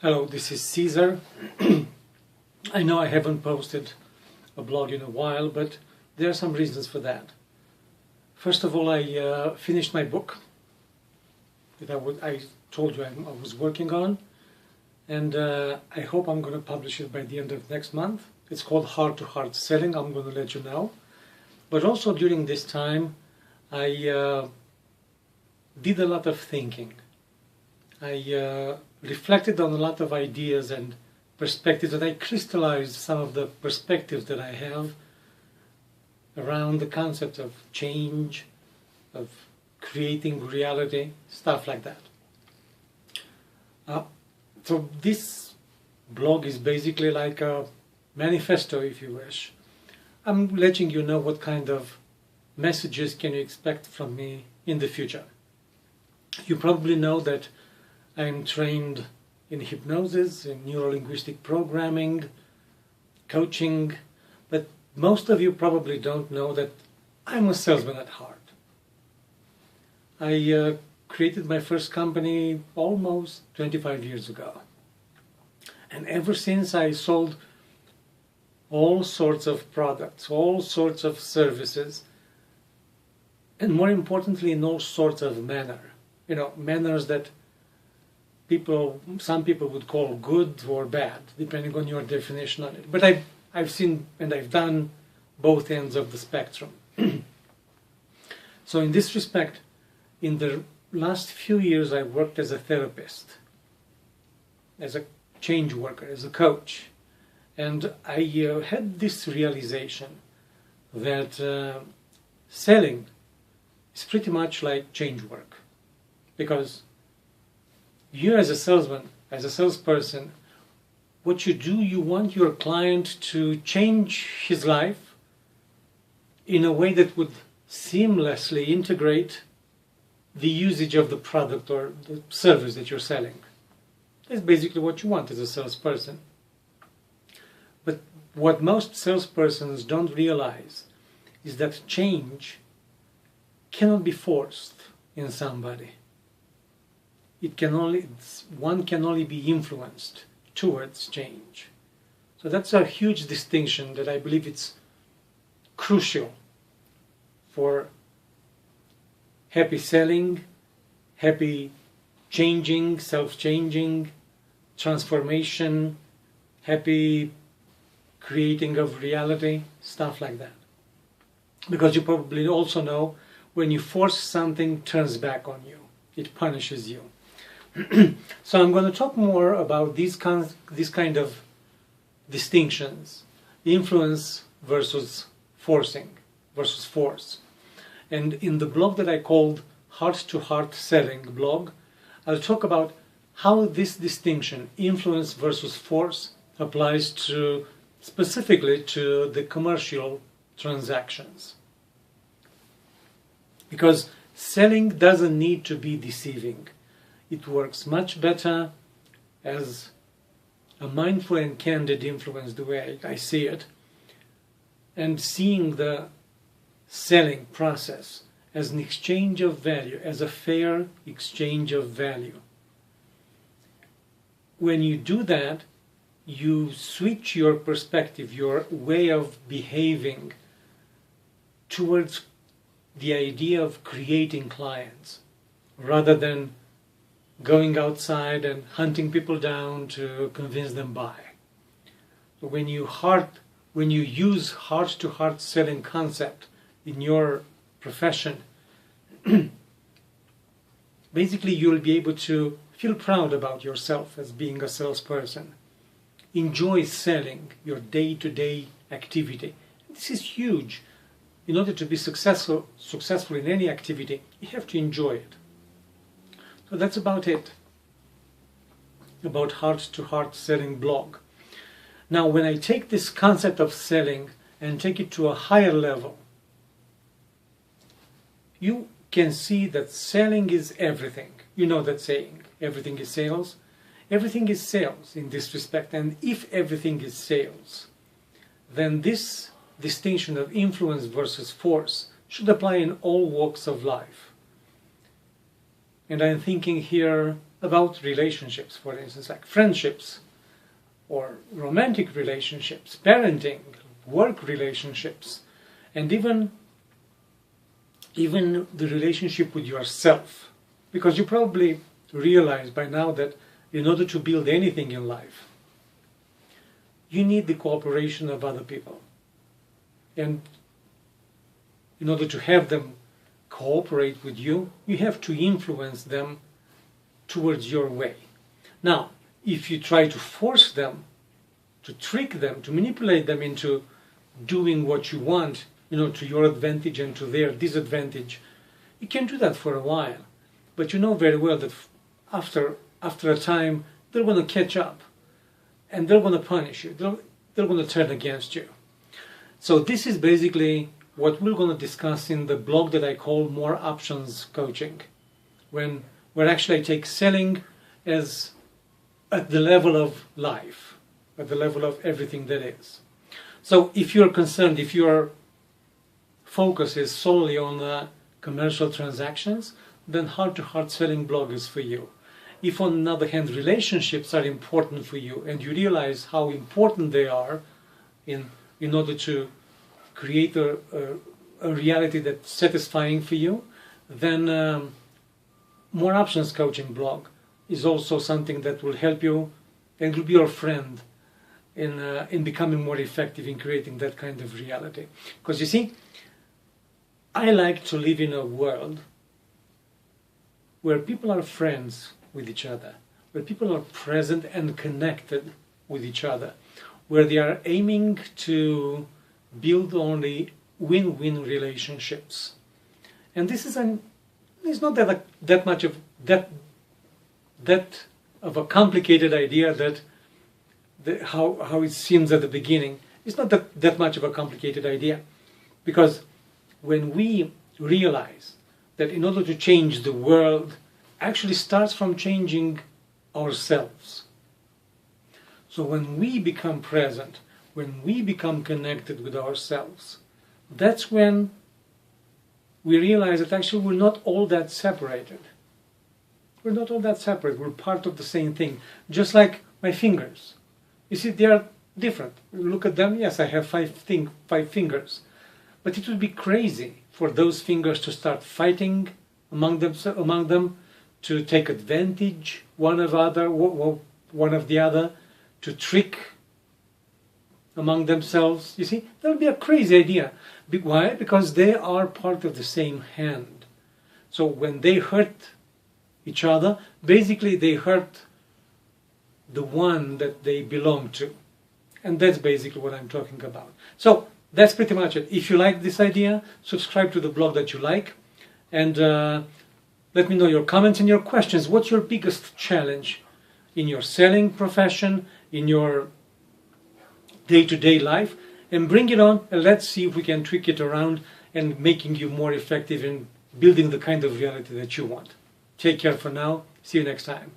Hello, this is Caesar. I know I haven't posted a blog in a while, but there are some reasons for that. First of all, I finished my book that I told you I was working on, and I hope I'm going to publish it by the end of next month. It's called Heart to Heart Selling. I'm going to let you know. But also during this time, I did a lot of thinking. I reflected on a lot of ideas and perspectives, and I crystallized some of the perspectives that I have around the concept of change, of creating reality, stuff like that. So this blog is basically like a manifesto, if you wish. I'm letting you know what kind of messages can you expect from me in the future. You probably know that I'm trained in hypnosis, in neuro-linguistic programming, coaching, but most of you probably don't know that I'm a salesman at heart. I created my first company almost 25 years ago. And ever since I sold all sorts of products, all sorts of services, and more importantly, in all sorts of manners that some people would call good or bad, depending on your definition on it. But I've seen and I've done both ends of the spectrum. So in this respect, in the last few years, I worked as a therapist, as a change worker, as a coach. And I had this realization that selling is pretty much like change work. Because you as a salesman, as a salesperson, what you do, you want your client to change his life in a way that would seamlessly integrate the usage of the product or the service that you're selling. That's basically what you want as a salesperson. But what most salespersons don't realize is that change cannot be forced in somebody. One can only be influenced towards change. So that's a huge distinction that I believe it's crucial for happy selling, happy changing, self-changing, transformation, happy creating of reality, stuff like that. Because you probably also know when you force something, it turns back on you. It punishes you. So I'm going to talk more about these kind of distinctions, influence versus forcing, versus force. And in the blog that I called Heart to Heart Selling blog, I'll talk about how this distinction, influence versus force, applies specifically to the commercial transactions. Because selling doesn't need to be deceiving. It works much better as a mindful and candid influence, the way I see it, and seeing the selling process as an exchange of value, as a fair exchange of value. When you do that, you switch your perspective, your way of behaving towards the idea of creating clients, rather than going outside and hunting people down to convince them buy. When you use heart-to-heart selling concept in your profession, basically you'll be able to feel proud about yourself as being a salesperson. Enjoy selling your day-to-day activity. This is huge. In order to be successful in any activity, you have to enjoy it. So that's about it, about heart-to-heart selling blog. Now, when I take this concept of selling and take it to a higher level, you can see that selling is everything. You know that saying, everything is sales. Everything is sales in this respect. And if everything is sales, then this distinction of influence versus force should apply in all walks of life. And I'm thinking here about relationships, for instance, like friendships or romantic relationships, parenting, work relationships, and even the relationship with yourself. Because you probably realize by now that in order to build anything in life, you need the cooperation of other people. And in order to have them cooperate with you, you have to influence them towards your way. Now, if you try to force them, to trick them, to manipulate them into doing what you want, to your advantage and to their disadvantage, you can do that for a while. But you know very well that after a time, they're going to catch up and they're going to punish you. They're going to turn against you. So this is basically what we're going to discuss in the blog that I call More Options Coaching, where actually I take selling as at the level of life, at the level of everything that is. So if you're concerned, if your focus is solely on commercial transactions, then heart-to-heart selling blog is for you. If on the other hand relationships are important for you and you realize how important they are in order to create a reality that's satisfying for you, then More Options Coaching blog is also something that will help you and will be your friend in becoming more effective in creating that kind of reality. Because you see, I like to live in a world where people are friends with each other, where people are present and connected with each other, where they are aiming to build only win-win relationships. And this is it's not that much of a complicated idea that how it seems at the beginning. It's not that much of a complicated idea, because when we realize that in order to change the world actually starts from changing ourselves. So when we become present, when we become connected with ourselves, that's when we realize that actually we're not all that separated. We're not all that separate. We're part of the same thing. Just like my fingers. You see, they are different. Look at them. Yes, I have five fingers. But it would be crazy for those fingers to start fighting among them, to take advantage one of the other, to trick among themselves. You see, that would be a crazy idea. Why? Because they are part of the same hand. So when they hurt each other, basically they hurt the one that they belong to. And that's basically what I'm talking about. So that's pretty much it. If you like this idea, subscribe to the blog that you like, and let me know your comments and your questions. What's your biggest challenge in your selling profession, in your day-to-day life? And bring it on, and let's see if we can tweak it around and making you more effective in building the kind of reality that you want. Take care for now. See you next time.